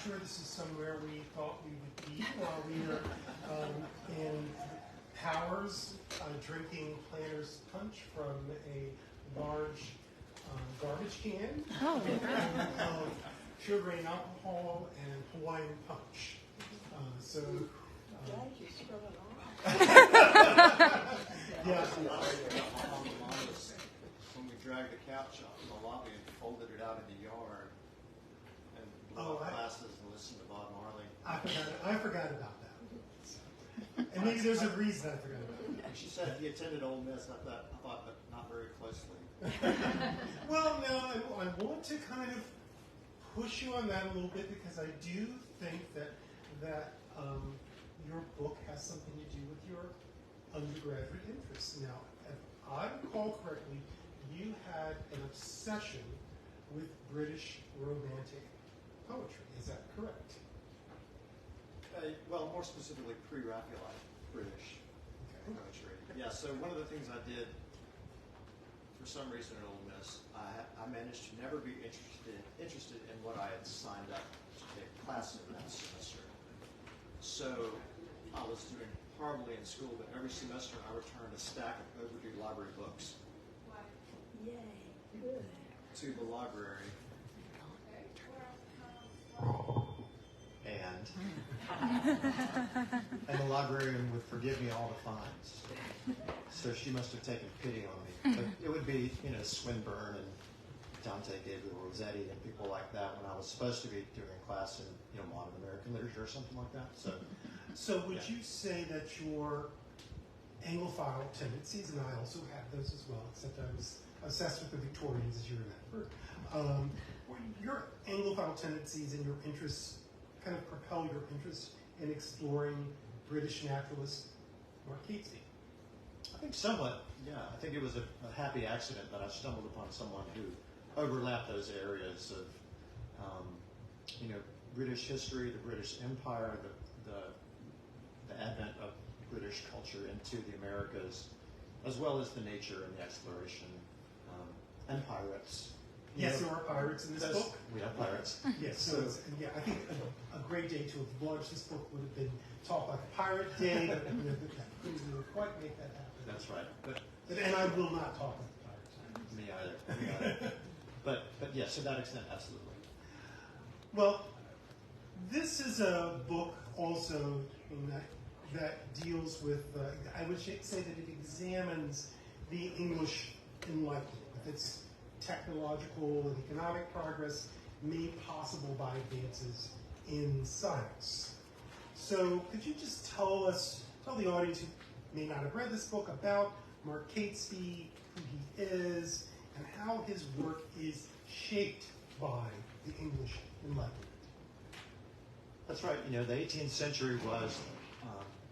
sure this is somewhere we thought we would be while we were in Powers drinking Planter's Punch from a large garbage can of sugar and alcohol and Hawaiian punch. Glad you scrub it off. Yeah. When we dragged the couch out in the lobby and folded it out in the yard and blew out classes and listened to Bob Marley. I forgot about that. And maybe there's a reason I forgot about that. She said he attended Ole Miss. I thought, but not very closely. Well, no, I want to kind of push you on that a little bit because I do think that your book has something to do with your undergraduate interests. Now, if I recall correctly, you had an obsession with British romantic poetry. Is that correct? Well, more specifically, pre-Raphaelite British poetry. Yeah. So one of the things I did, for some reason at Ole Miss, I managed to never be interested in what I had signed up to take classes in that semester. So I was doing horribly in school, but every semester I returned a stack of overdue library books. Yay, good. To the library. And the librarian would forgive me all the fines. So she must have taken pity on me. But it would be, Swinburne and Dante Gabriel Rossetti and people like that when I was supposed to be doing a class in, modern American literature or something like that. So would you say that your Anglophile tendencies, and I also had those as well, except I was obsessed with the Victorians, as you remember, your Anglophile tendencies and your interests kind of propel your interest in exploring British naturalist Mark Catesby? I think somewhat, yeah. I think it was a happy accident that I stumbled upon someone who overlapped those areas of, British history, the British Empire, the advent of British culture into the Americas, as well as the nature and the exploration, and pirates. Yes, there are pirates in this book. We have pirates. Yes, I think a great day to have launched this book would have been Talk Like a Pirate Day, but we couldn't quite make that happen. That's right. And I will not talk like a pirate. Me either. But yes, to that extent, absolutely. Well, this is a book also that deals with, I would say that it examines the English Enlightenment with its technological and economic progress made possible by advances in science. So could you just tell the audience who may not have read this book about Mark Catesby, who he is, and how his work is shaped by the English Enlightenment? That's right. The 18th century was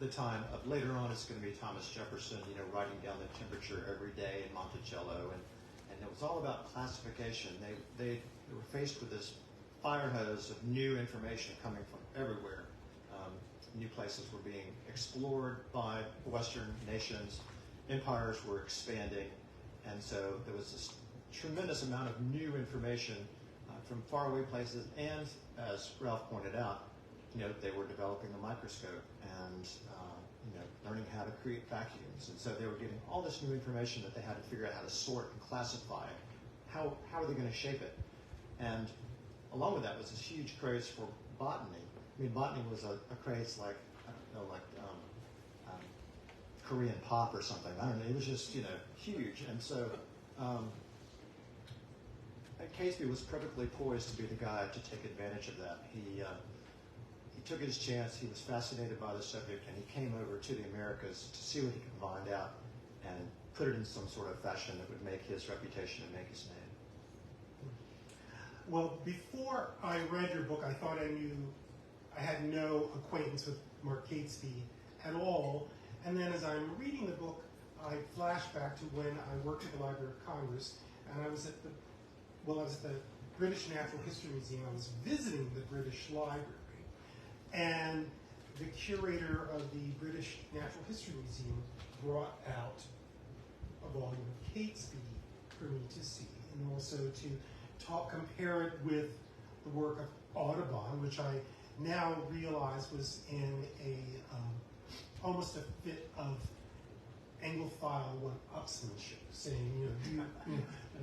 the time of, later on it's going to be Thomas Jefferson, writing down the temperature every day in Monticello, and it was all about classification. They were faced with this fire hose of new information coming from everywhere. New places were being explored by Western nations. Empires were expanding, and so there was this tremendous amount of new information from faraway places, and as Ralph pointed out, they were developing the microscope and learning how to create vacuums, and so they were getting all this new information that they had to figure out how to sort and classify. How are they going to shape it? And along with that was this huge craze for botany. I mean, botany was a craze like, I don't know, like Korean pop or something. I don't know. It was just, huge. And so Catesby was perfectly poised to be the guy to take advantage of that. He took his chance. He was fascinated by the subject, and he came over to the Americas to see what he could find out and put it in some sort of fashion that would make his reputation and make his name. Well, before I read your book, I thought I had no acquaintance with Mark Catesby at all. And then as I'm reading the book, I flash back to when I worked at the Library of Congress, and I was at the British Natural History Museum. I was visiting the British Library, and the curator of the British Natural History Museum brought out a volume of Catesby for me to see, and also to compare it with the work of Audubon, which I now realize was in a almost a fit of Anglophile one-upsmanship, saying,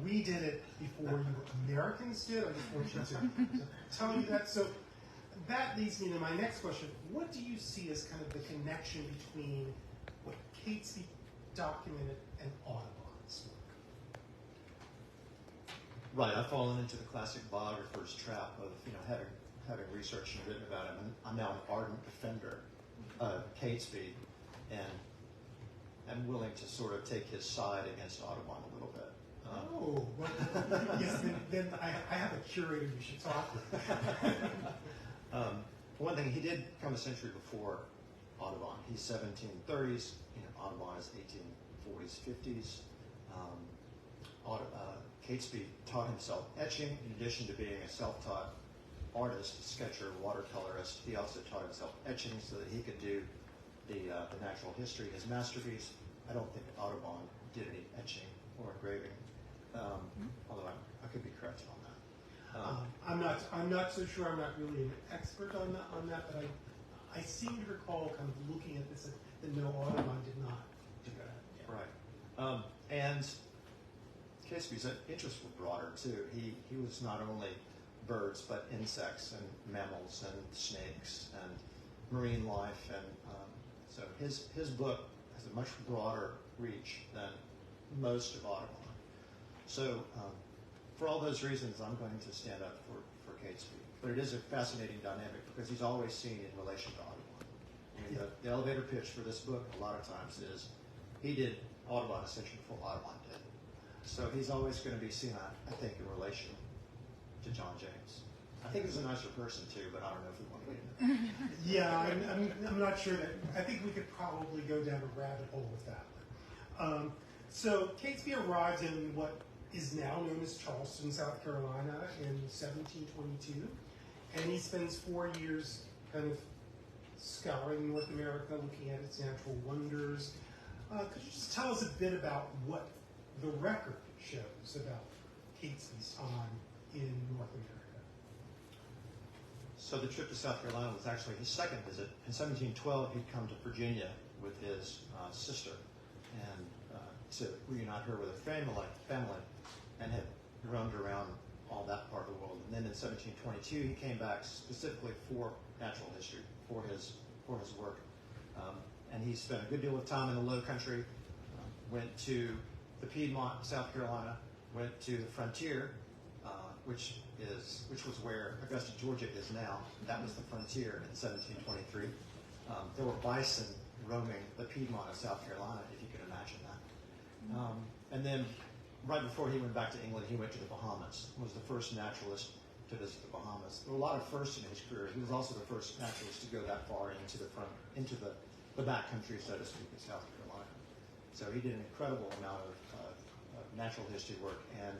we did it before you Americans did. I just want you to tell you that. So that leads me to my next question. What do you see as kind of the connection between what Catesby documented and Audubon's work? Right, I've fallen into the classic biographer's trap of having researched and written about him. And I'm now an ardent defender of Catesby, and I'm willing to sort of take his side against Audubon a little bit. Yes, then I have a curator you should talk with. One thing, he did come a century before Audubon. He's 1730s. Audubon is 1840s, 50s. Catesby taught himself etching in addition to being a self-taught artist, sketcher, watercolorist. He also taught himself etching so that he could do the natural history, his masterpiece. I don't think Audubon did any etching or engraving, although I could be corrected on that. I'm not so sure. I'm not really an expert on that, but I seem to recall kind of looking at this that no, Audubon did not do that. Yeah. Right. And Catesby's interest was broader too. He was not only birds, but insects and mammals and snakes and marine life, and so his book has a much broader reach than most of Audubon. So for all those reasons, I'm going to stand up for Catesby. But it is a fascinating dynamic because he's always seen in relation to Audubon. I mean, the elevator pitch for this book a lot of times is he did Audubon a century before Audubon did. So he's always going to be seen, I think, in relation to John James. I think he's a nicer person too, but I don't know if we want to get into that. Yeah, I'm not sure that. I think we could probably go down a rabbit hole with that one. So Catesby arrived in what is now known as Charleston, South Carolina in 1722, and he spends 4 years kind of scouring North America, looking at its natural wonders. Could you just tell us a bit about what the record shows about Catesby's time in North America? So the trip to South Carolina was actually his second visit. In 1712, he'd come to Virginia with his sister and to reunite her with her family, and had roamed around all that part of the world. And then in 1722, he came back specifically for natural history, for his work. And he spent a good deal of time in the Low Country, went to the Piedmont, South Carolina, went to the frontier, which was where Augusta, Georgia is now. That was the frontier in 1723. There were bison roaming the Piedmont of South Carolina, if you can imagine that. And then right before he went back to England, he went to the Bahamas. He was the first naturalist to visit the Bahamas. There were a lot of firsts in his career. He was also the first naturalist to go that far into the back country, so to speak, of South Carolina. So he did an incredible amount of natural history work and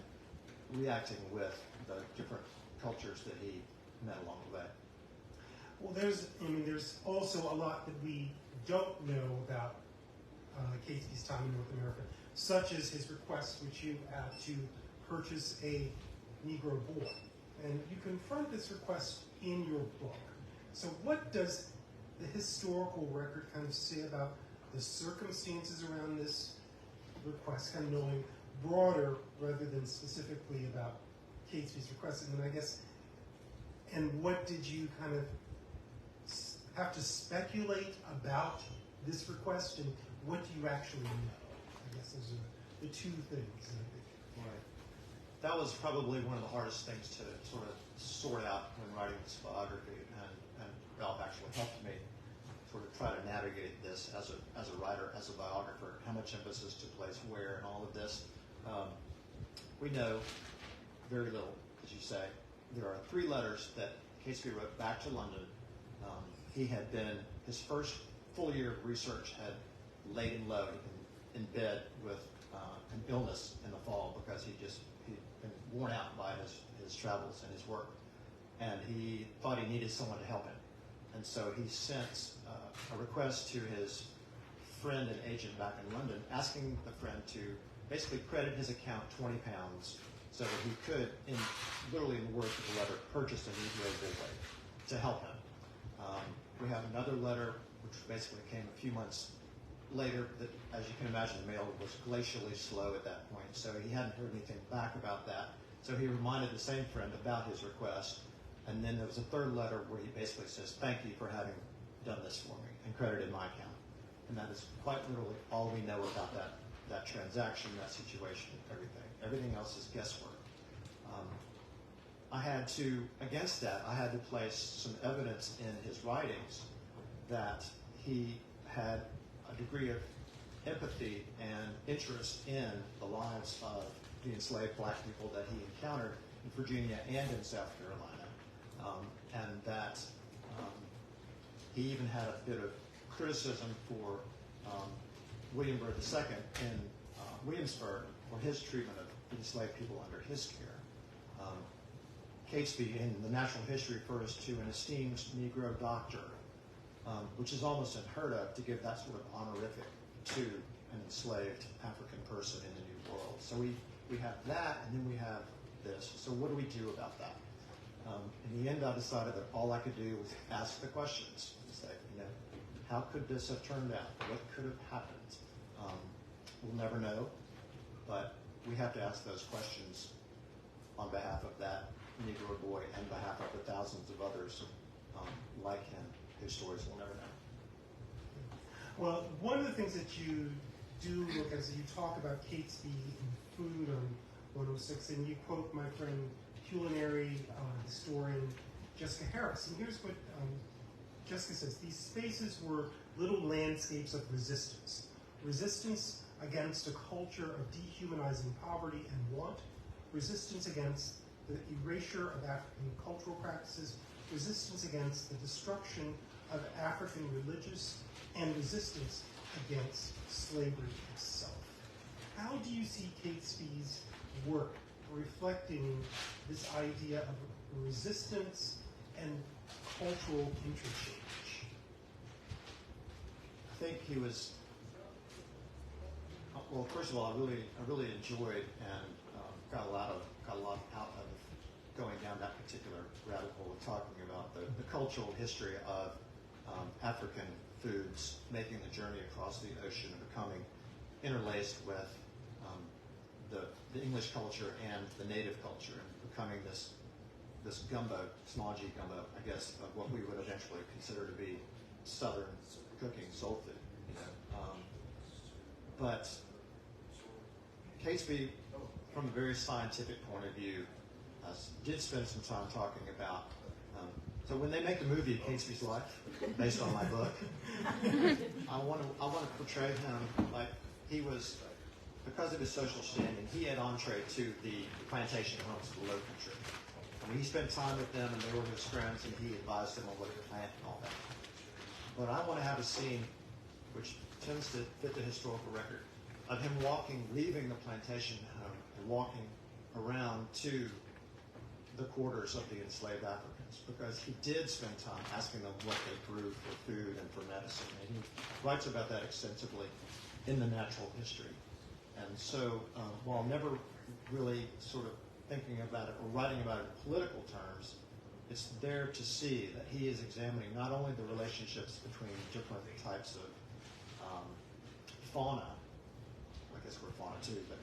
reacting with the different cultures that he met along the way. Well, there's also a lot that we don't know about Catesby's time in North America, such as his request, which you have to purchase a Negro boy. And you confront this request in your book. So what does the historical record kind of say about the circumstances around this request, kind of knowing broader rather than specifically about Catesby's request? And then I guess, and what did you kind of have to speculate about this request, and what do you actually know? I guess those are the two things. Right. That was probably one of the hardest things to sort of sort out when writing this biography, and Ralph actually helped me sort of try to navigate this as a writer, as a biographer, how much emphasis to place where and all of this. We know very little, as you say. There are 3 letters that Catesby wrote back to London. He had been, his first full year of research had laid him low. He'd been in bed with an illness in the fall because he'd been worn out by his travels and his work. And he thought he needed someone to help him. And so he sent a request to his friend and agent back in London, asking the friend to basically credit his account £20 so that he could, literally in the words of the letter, purchase a Negro boy to help him. We have another letter, which basically came a few months later, that, as you can imagine, the mail was glacially slow at that point, so he hadn't heard anything back about that. So he reminded the same friend about his request, and then there was a third letter where he basically says, "Thank you for having done this for me," and credited my account. And that is quite literally all we know about that transaction, that situation, everything. Everything else is guesswork. Against that, I had to place some evidence in his writings that he had a degree of empathy and interest in the lives of the enslaved black people that he encountered in Virginia and in South Carolina, and that he even had a bit of criticism for William Byrd II in Williamsburg for his treatment of the enslaved people under his care. Catesby in the Natural History refers to an esteemed Negro doctor, which is almost unheard of to give that sort of honorific to an enslaved African person in the New World. So we have that, and then we have this. So what do we do about that? In the end, I decided that all I could do was ask the questions and say, how could this have turned out? What could have happened? We'll never know, but we have to ask those questions on behalf of that Negro boy and behalf of the thousands of others like him, whose stories we'll never know. Well, one of the things that you do look at is you talk about Catesby and food on 106, and you quote my friend, culinary historian Jessica Harris. And here's what Jessica says: these spaces were little landscapes of resistance. Resistance against a culture of dehumanizing poverty and want, resistance against the erasure of African cultural practices, resistance against the destruction of African religious, and resistance against slavery itself. How do you see Catesby's work reflecting this idea of resistance and cultural interchange? I think he was, well, first of all, I really enjoyed and got a lot out of going down that particular rabbit hole of talking about the cultural history of African foods making the journey across the ocean and becoming interlaced with the English culture and the native culture, and becoming this gumbo, small g gumbo, I guess, of what we would eventually consider to be Southern cooking, soul food. But Catesby, from a very scientific point of view, did spend some time talking about. So when they make the movie Catesby's Life, based on my book, I want to portray him like he was, because of his social standing, he had entree to the plantation homes of the Low Country. I mean, he spent time with them, and they were his friends, and he advised them on what to plant and all that. But I want to have a scene which tends to fit the historical record of him leaving the plantation home and walking around to the quarters of the enslaved Africans, because he did spend time asking them what they grew for food and for medicine. And he writes about that extensively in the Natural History. And so while never really sort of thinking about it or writing about it in political terms, it's there to see that he is examining not only the relationships between different types of fauna, I guess we're fauna too, but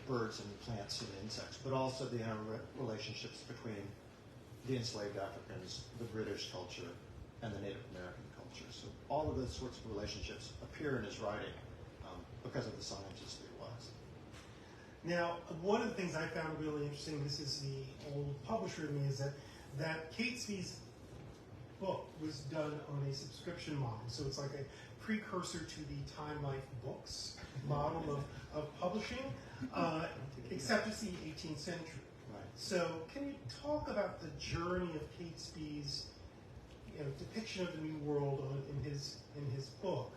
birds and plants and insects, but also the relationships between the enslaved Africans, the British culture, and the Native American culture. So all of those sorts of relationships appear in his writing because of the scientist that he was. Now, one of the things I found really interesting, this is the old publisher in me, is that Catesby's book was done on a subscription model. So it's like a precursor to the Time Life Books model of publishing, except it's the 18th century. Right. So can you talk about the journey of Catesby's depiction of the New World in his book,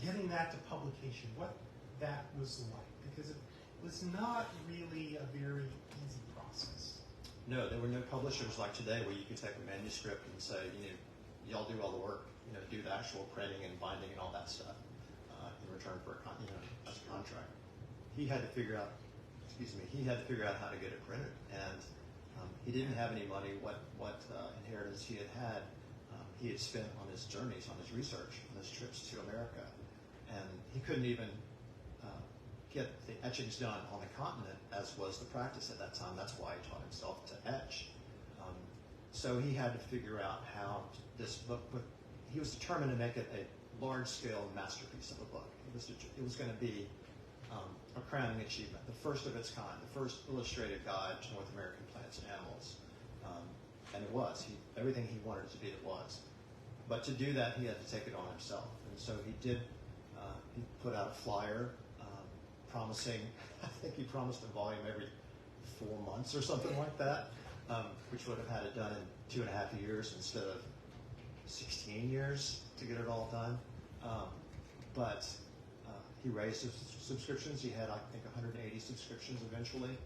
getting that to publication, what that was like? Because it was not really a very easy process. No, there were no publishers like today where you could take a manuscript and say, y'all do all the work, do the actual printing and binding and all that stuff in return for as a contract. He had to figure out he had to figure out how to get it printed, and he didn't have any money. What inheritance he had spent on his journeys, on his research, on his trips to America, and he couldn't even get the etchings done on the continent, as was the practice at that time. That's why he taught himself to etch. So he had to figure out how this book. He was determined to make it a large-scale masterpiece of a book. It was going to be a crowning achievement, the first of its kind, the first illustrated guide to North American plants and animals. And it was. Everything he wanted it to be, it was. But to do that, he had to take it on himself. And so he did. He put out a flyer promising, I think he promised a volume every 4 months or something like that, which would have had it done in 2.5 years instead of 16 years to get it all done. But he raised his subscriptions. He had, I think, 180 subscriptions eventually,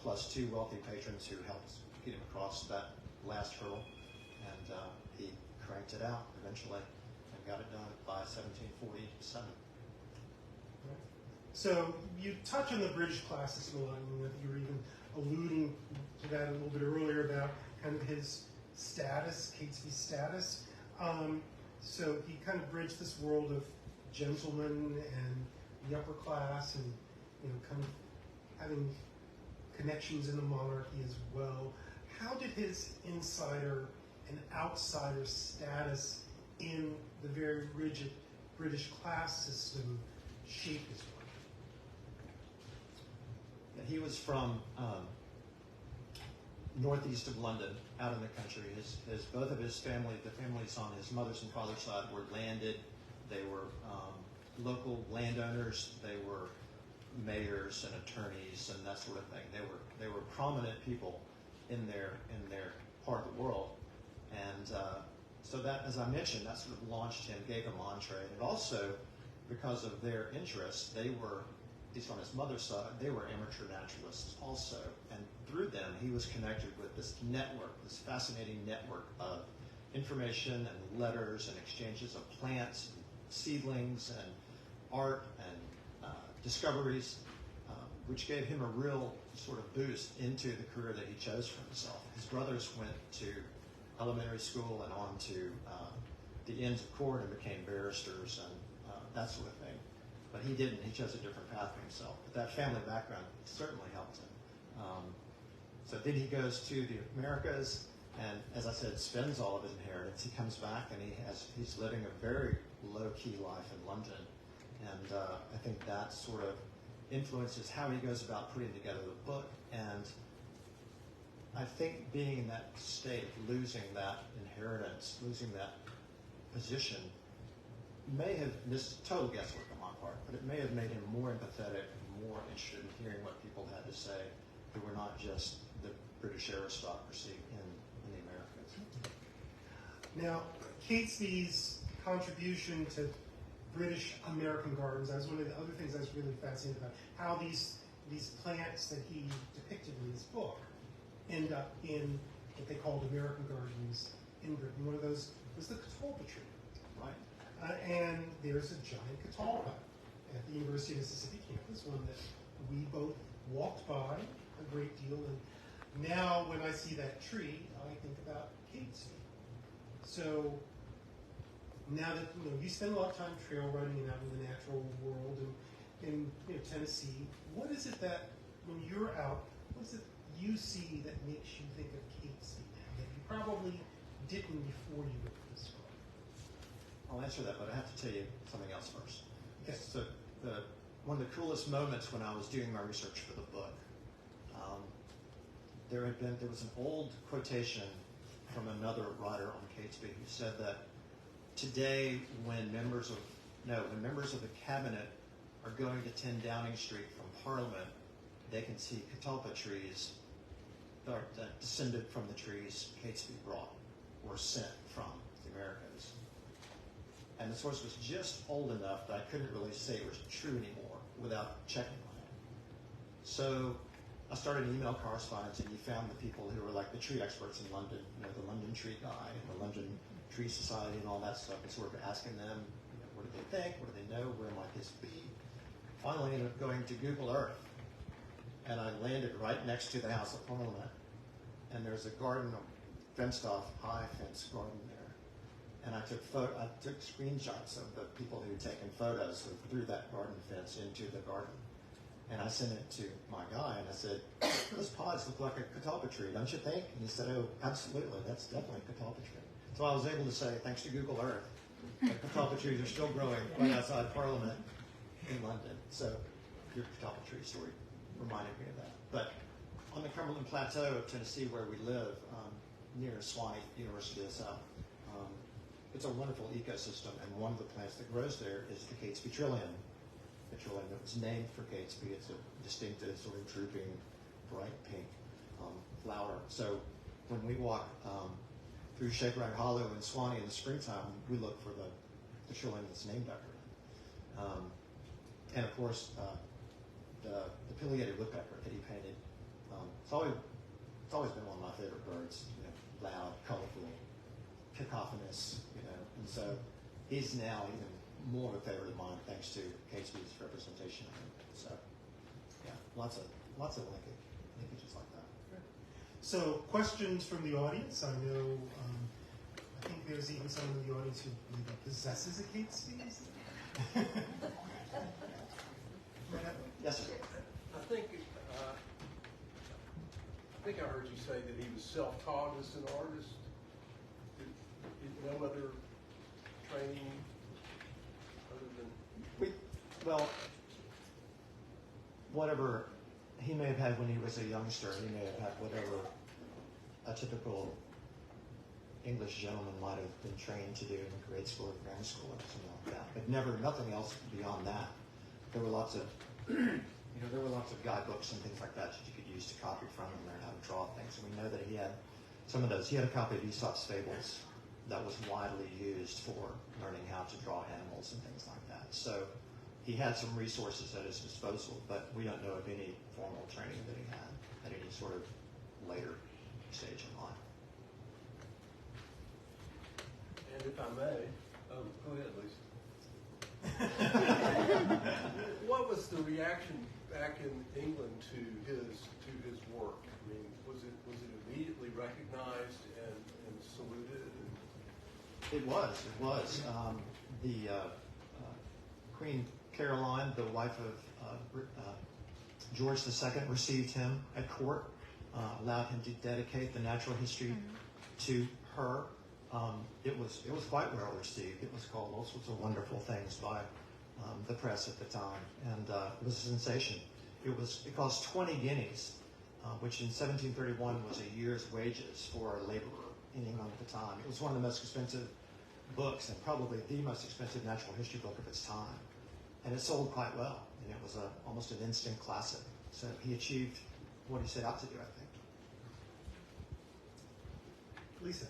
plus 2 wealthy patrons who helped get him across that last hurdle. And he cranked it out eventually and got it done by 1747. So you touch on the British classicism a lot, and you were even alluding to that a little bit earlier about kind of his status, Catesby's status. So he kind of bridged this world of gentlemen and the upper class, and kind of having connections in the monarchy as well. How did his insider and outsider status in the very rigid British class system shape his work? He was from northeast of London, out in the country. Both of his family, the families on his mother's and father's side, were landed. They were local landowners. They were mayors and attorneys and that sort of thing. They were prominent people in their part of the world. And so that, as I mentioned, that sort of launched him, gave him entree. And also, because of their interests, they were, at least on his mother's side, they were amateur naturalists also. And through them, he was connected with this network, this fascinating network of information and letters and exchanges of plants, and seedlings, and art and discoveries, which gave him a real sort of boost into the career that he chose for himself. His brothers went to elementary school and on to the Inns of Court and became barristers and that sort of thing. But he didn't. He chose a different path for himself. But that family background certainly helped him. So then he goes to the Americas and, as I said, spends all of his inheritance. He comes back and he's living a very low-key life in London. And I think that sort of influences how he goes about putting together the book. And I think being in that state, losing that inheritance, losing that position, may have, this is total guesswork on my part, but it may have made him more empathetic, more interested in hearing what people had to say who were not just the British aristocracy in the Americas. Now, Catesby's contribution to British American gardens, that was one of the other things I was really fascinated about, how these plants that he depicted in his book end up in what they called American gardens in Britain. One of those was the catalpa tree. Right. And there's a giant catalpa at the University of Mississippi campus, one that we both walked by a great deal. And now when I see that tree, I think about Catesby. So now that you spend a lot of time trail running and out in the natural world and in Tennessee, what is it that when you're out, what is it you see that makes you think of Catesby now that you probably didn't before you wrote this book? I'll answer that, but I have to tell you something else first. Yes. So one of the coolest moments when I was doing my research for the book, there was an old quotation from another writer on Catesby who said that today, when members of the cabinet are going to 10 Downing Street from Parliament, they can see catalpa trees that descended from the trees Catesby brought or sent from the Americas. And the source was just old enough that I couldn't really say it was true anymore without checking on it. So I started an email correspondence, and you found the people who were like the tree experts in London, the London Tree Guy and the London Tree Society and all that stuff, and sort of asking them, what do they think, what do they know, where might this be? Finally, I ended up going to Google Earth and I landed right next to the House of Parliament, and there's a garden, a fenced-off, high fence garden there, and I took screenshots of the people who'd taken photos through that garden fence into the garden, and I sent it to my guy, and I said, "Those pods look like a catalpa tree, don't you think?" And he said, "Oh, absolutely, that's definitely a catalpa tree." So I was able to say, thanks to Google Earth, the catalpa trees are still growing right outside Parliament in London. So your catalpa tree story reminded me of that. But on the Cumberland Plateau of Tennessee, where we live, near Swanee University of the South, it's a wonderful ecosystem, and one of the plants that grows there is the Catesby trillium. The trillium that was named for Catesby. It's a distinctive, sort of drooping, bright pink flower. So when we walk through Shakerag Hollow in Swanee in the springtime, we look for the trillium that's named after it. And of course, the pileated woodpecker that he painted. It's always been one of my favorite birds. You know, loud, colorful, cacophonous. You know, and so he's now even more of a favorite of mine thanks to Catesby's representation of him. So yeah, lots of linkages like that. So questions from the audience. I know. I think there's even someone in the audience who possesses a Catesby. Yes, sir. I think I heard you say that he was self-taught as an artist. No other training other than. Well, whatever he may have had when he was a youngster, he may have had whatever a typical English gentleman might have been trained to do in grade school or grammar school or something like that. But nothing else beyond that. There were lots of, guidebooks and things like that you could use to copy from and learn how to draw things. And we know that he had some of those. He had a copy of Aesop's Fables that was widely used for learning how to draw animals and things like that. So he had some resources at his disposal, but we don't know of any formal training that he had at any sort of later stage in life. And if I may, go ahead, Lisa. What was the reaction back in England to his work? I mean, was it immediately recognized and saluted? It was. The Queen Caroline, the wife of George II, received him at court, allowed him to dedicate the natural history to her. It was quite well received. It was called all sorts of wonderful things by the press at the time, and it was a sensation. It cost 20 guineas, which in 1731 was a year's wages for a laborer in England at the time. It was one of the most expensive books, and probably the most expensive natural history book of its time. And it sold quite well, and it was almost an instant classic. So he achieved what he set out to do, I think. Lisa.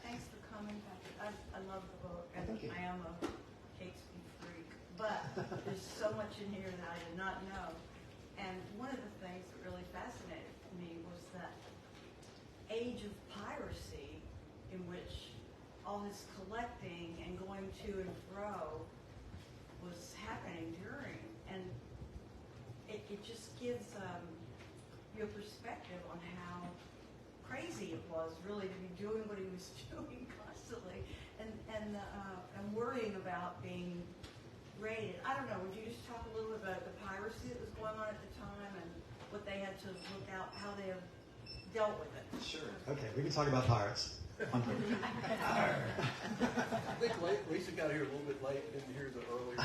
Thanks for coming, Patrick. I love the book, and Thank you. I am a Catesby freak. But there's so much in here that I did not know. And one of the things that really fascinated me was that age of piracy in which all this collecting and going to and fro was happening during. And it just gives you a perspective on how crazy it was really to be doing what he was doing constantly and worrying about being raided. I don't know, would you just talk a little bit about the piracy that was going on at the time and what they had to look out, how they have dealt with it? Sure. Okay, we can talk about pirates. I think Lisa got here a little bit late, didn't hear the earlier.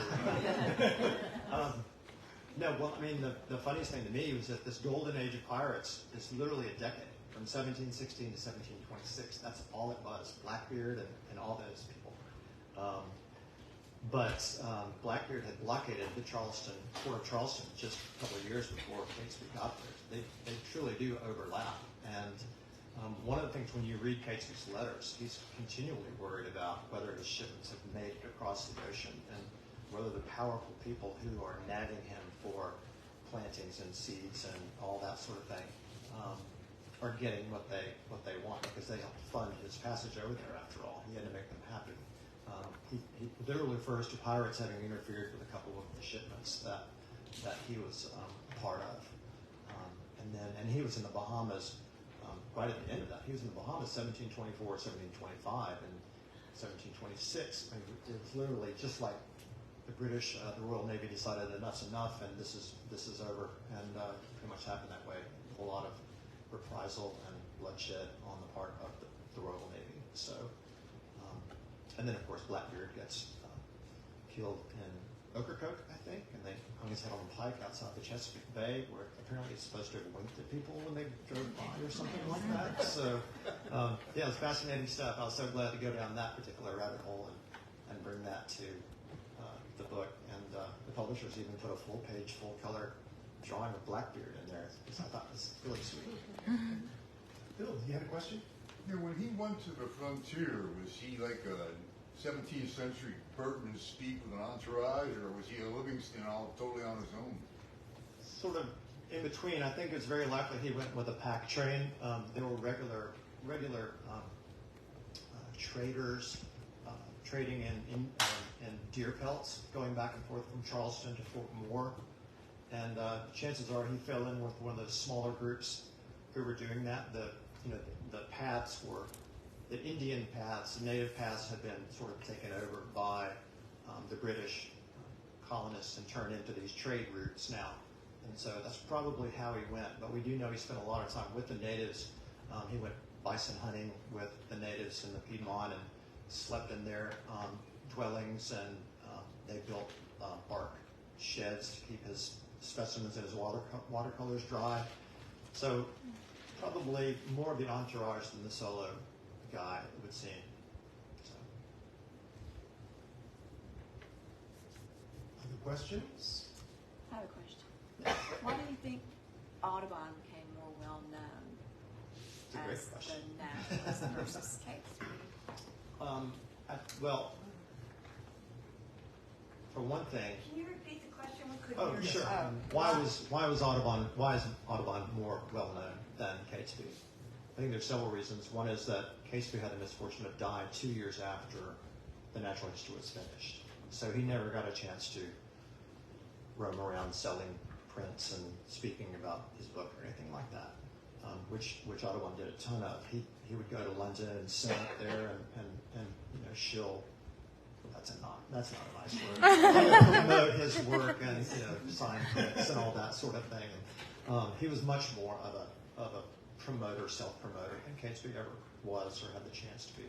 No, well, I mean, the funniest thing to me was that this golden age of pirates is literally a decade, from 1716 to 1726. That's all it was, Blackbeard and all those people. But Blackbeard had blockaded the port of Charleston just a couple of years before Catesby got there. They truly do overlap. And one of the things when you read Catesby's letters, he's continually worried about whether his shipments have made it across the ocean and whether the powerful people who are nagging him for plantings and seeds and all that sort of thing are getting what they want, because they helped fund his passage over there. After all, he had to make them happy. He literally refers to pirates having interfered with a couple of the shipments that that he was a part of. And he was in the Bahamas right at the end of that. He was in the Bahamas 1724, 1725, and 1726. I mean, it was literally just like the British, the Royal Navy decided enough's enough, and this is over, and pretty much happened that way. A whole lot of reprisal and bloodshed on the part of the Royal Navy. So, and then of course Blackbeard gets killed in Ocracoke, I think, and they hung his head on a pike outside the Chesapeake Bay, where apparently it's supposed to have winked at people when they drove by or something like that. So, yeah, it was fascinating stuff. I was so glad to go down that particular rabbit hole and bring that to the book. And the publishers even put a full-page, full-color drawing of Blackbeard in there, which I thought was really sweet. Bill, you had a question? Yeah, when he went to the frontier, was he like a 17th century Burton Speak with an entourage, or was he a Livingston all totally on his own? Sort of in between. I think it's very likely he went with a pack train. There were regular traders trading in deer pelts, going back and forth from Charleston to Fort Moore. And chances are he fell in with one of those smaller groups who were doing that. The paths were, the Indian paths, the native paths had been sort of taken over by the British colonists and turned into these trade routes now. And so that's probably how he went. But we do know he spent a lot of time with the natives. He went bison hunting with the natives in the Piedmont and slept in their dwellings, and they built bark sheds to keep his specimens and his watercolors dry. So probably more of the entourage than the solo guy, it would seem. So. Other questions? I have a question. Why do you think Audubon became more well known It's a great as question. the naturalist versus Catesby? Well, for one thing, Can you repeat the question? We couldn't oh hear sure. you. Why is Audubon more well known than Catesby? I think there's several reasons. One is that Catesby had the misfortune of dying 2 years after the natural history was finished, so he never got a chance to roam around selling prints and speaking about his book or anything like that, which Audubon did a ton of. He would go to London and sit up there and shill. That's not a nice word. Promote his work and sign prints and all that sort of thing. And, he was much more of a promoter, self-promoter than Catesby ever was or had the chance to be.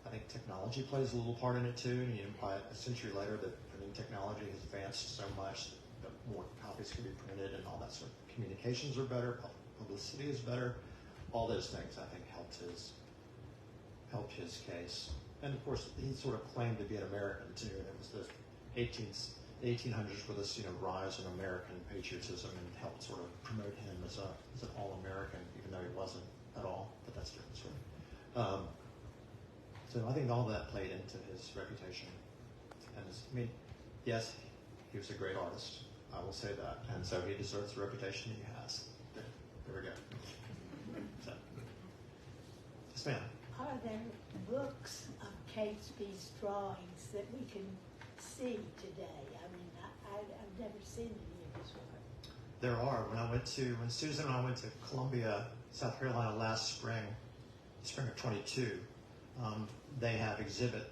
I think technology plays a little part in it too. And by a century later, the printing technology has advanced so much that more copies can be printed and all that sort of communications are better, publicity is better. All those things I think helped his case. And of course, he sort of claimed to be an American too. And it was the 1800s where this rise in American patriotism and helped sort of promote him as an all-American, even though he wasn't at all. But that's a different story. So I think all that played into his reputation. And yes, he was a great artist. I will say that, and so he deserves the reputation he has. There we go. So, yes, ma'am. Are there books of Catesby's drawings that we can see today? I mean, I've never seen any of his work. There are. When Susan and I went to Columbia, South Carolina last spring of 22, they have exhibits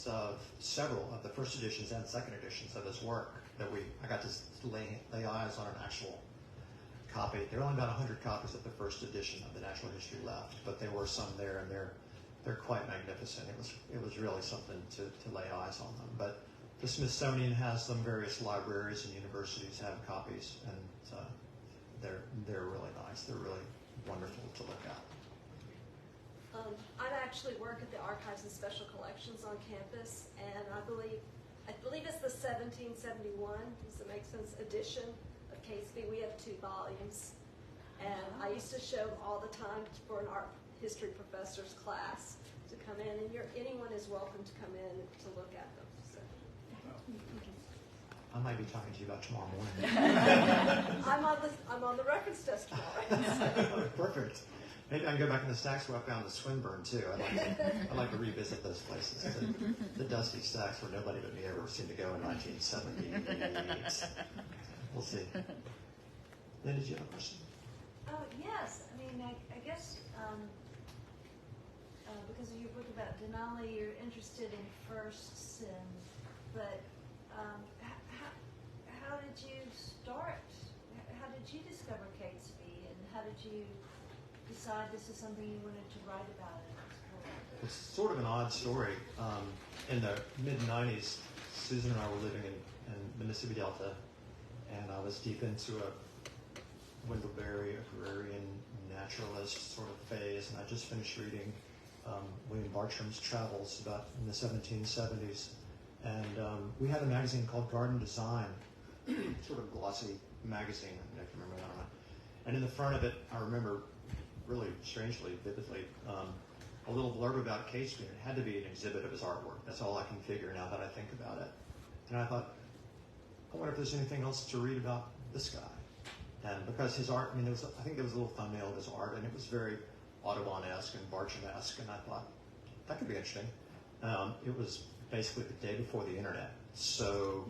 of several of the first editions and second editions of his work that I got to lay eyes on an actual copy. There are only about 100 copies of the first edition of the Natural History left, but there were some there, and they're quite magnificent. It was really something to lay eyes on them. But the Smithsonian has them. Various libraries and universities have copies, and they're really nice. They're really wonderful to look at. I actually work at the Archives and Special Collections on campus, and I believe it's the 1771, does it make sense, edition of Catesby. We have 2 volumes, and I used to show them all the time for an art history professor's class to come in, and anyone is welcome to come in to look at them. So. I might be talking to you about tomorrow morning. I'm on the records desk tomorrow. Perfect. Maybe I can go back in the stacks where I found the Swinburne too. I'd like to revisit those places. The dusty stacks where nobody but me ever seemed to go in 1978. We'll see. Lynn, did you have a question? Yes, I mean, I guess because you book about Denali, you're interested in firsts, but how did you start? How did you discover Catesby, and how did you decide this is something you wanted to write about and explore? It's sort of an odd story. In the mid-'90s, Susan and I were living in the Mississippi Delta, and I was deep into a Wendell-Berry agrarian naturalist sort of phase, and I just finished reading William Bartram's travels about in the 1770s, and we had a magazine called Garden Design, sort of glossy magazine, I don't know if you remember that or not. And in the front of it, I remember really strangely, vividly, a little blurb about Catesby, and it had to be an exhibit of his artwork. That's all I can figure now that I think about it. And I thought, I wonder if there's anything else to read about this guy. And because his art, I mean, I think there was a little thumbnail of his art, and it was very Audubon-esque and Bartram-esque, and I thought, that could be interesting. It was basically the day before the internet, so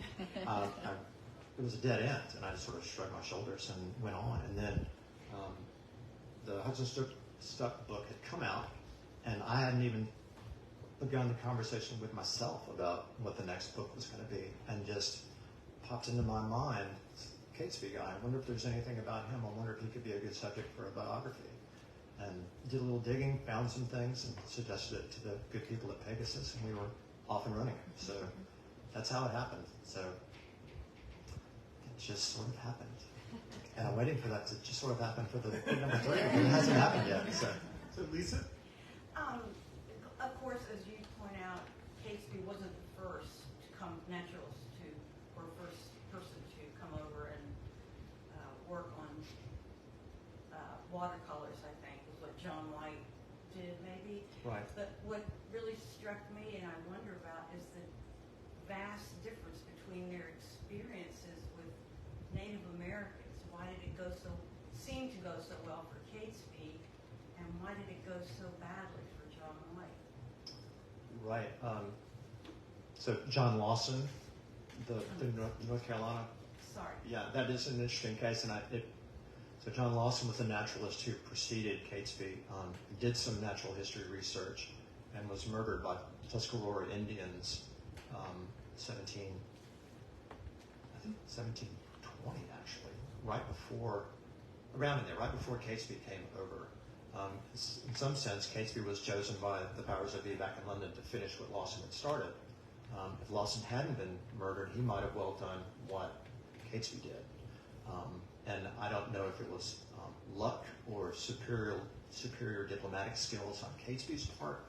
it was a dead end, and I just sort of shrugged my shoulders and went on. And then the Hudson Stuck book had come out, and I hadn't even begun the conversation with myself about what the next book was going to be, and just popped into my mind, Catesby guy. I wonder if there's anything about him. I wonder if he could be a good subject for a biography. And did a little digging, found some things, and suggested it to the good people at Pegasus, and we were off and running. So that's how it happened. So it just sort of happened. And I'm waiting for that to just sort of happen for the number 3, but it hasn't happened yet. So Lisa? Of course, as you point out, Catesby wasn't the first to come naturalist to, or first person to come over and work on watercolors, I think, was what John White did, maybe. Right. But what really struck me and I wonder about is the vast difference between their experiences with Native Americans. Why did it seem to go so well for Catesby, and why did it go so badly for John White? Right. So John Lawson, the North Carolina. Sorry. Yeah, that is an interesting case, and so John Lawson was a naturalist who preceded Catesby. He did some natural history research and was murdered by Tuscarora Indians, 1720 actually, around in there, right before Catesby came over. In some sense, Catesby was chosen by the powers that be back in London to finish what Lawson had started. If Lawson hadn't been murdered, he might have well done what Catesby did. And I don't know if it was luck or superior diplomatic skills on Catesby's part.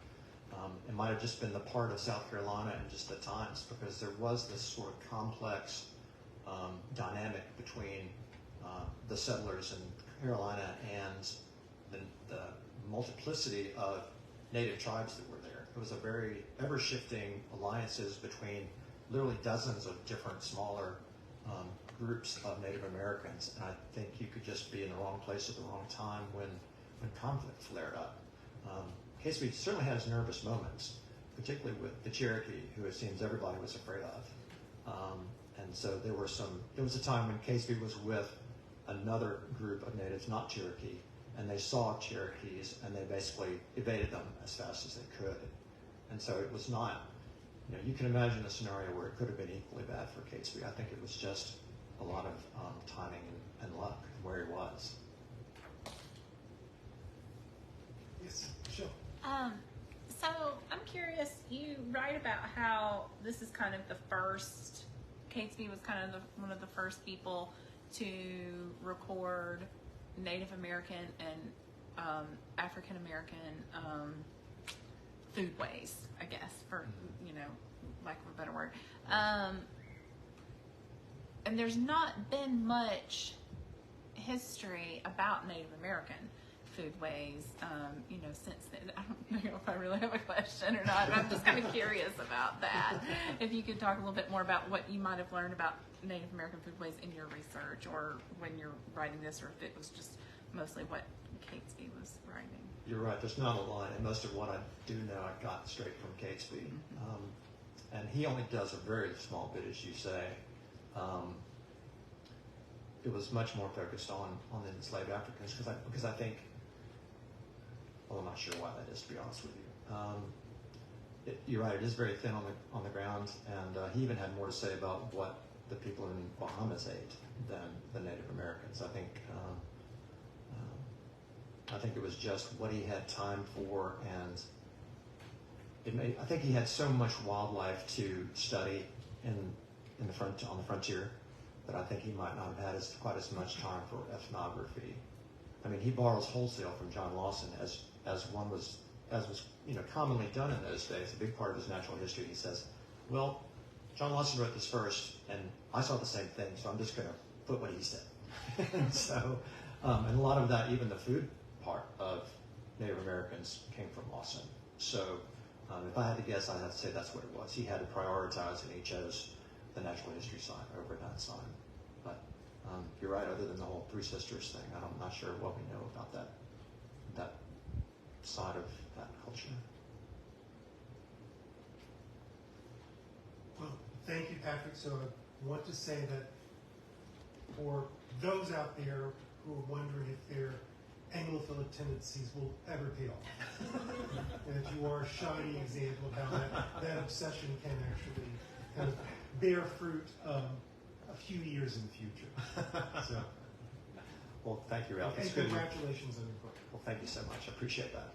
It might have just been the part of South Carolina and just the times, because there was this sort of complex dynamic between the settlers in Carolina and the multiplicity of native tribes that were there. It was a very ever-shifting alliances between literally dozens of different smaller groups of Native Americans, and I think you could just be in the wrong place at the wrong time when conflict flared up. Catesby certainly had his nervous moments, particularly with the Cherokee, who it seems everybody was afraid of. And so there was a time when Catesby was with another group of natives, not Cherokee, and they saw Cherokees, and they basically evaded them as fast as they could. And so it was not, you can imagine a scenario where it could have been equally bad for Catesby. I think it was just a lot of timing and luck where he was. Yes, sure. So I'm curious, you write about how this is kind of the first, Catesby was kind of one of the first people to record Native American and African American foodways, I guess, for, lack of a better word. And there's not been much history about Native American foodways, since then. I don't know if I really have a question or not, but I'm just kind of curious about that. If you could talk a little bit more about what you might have learned about Native American foodways in your research, or when you're writing this, or if it was just mostly what Catesby was writing. You're right. There's not a line, and most of what I do know I got straight from Catesby. And he only does a very small bit, as you say. It was much more focused on the enslaved Africans because I think, well, I'm not sure why that is, to be honest with you. You're right. It is very thin on the ground, and he even had more to say about what the people in Bahamas ate than the Native Americans. I think it was just what he had time for, and I think he had so much wildlife to study on the frontier that I think he might not have had quite as much time for ethnography. I mean, he borrows wholesale from John Lawson as was commonly done in those days. A big part of his natural history. He says, "Well, John Lawson wrote this first, and I saw the same thing, so I'm just going to put what he said." And so, and a lot of that, even the food part of Native Americans, came from Lawson. So, if I had to guess, I'd have to say that's what it was. He had to prioritize, and he chose the natural history side over that side. But you're right. Other than the whole Three Sisters thing, I'm not sure what we know about that side of that culture. Well, thank you, Patrick. So I want to say that for those out there who are wondering if their Anglophilic tendencies will ever pay off, and that you are a shining example of how that obsession can actually kind of bear fruit a few years in the future. So, Well, thank you, Ralph. and It's good. congratulations on your book. Well, thank you so much. I appreciate that.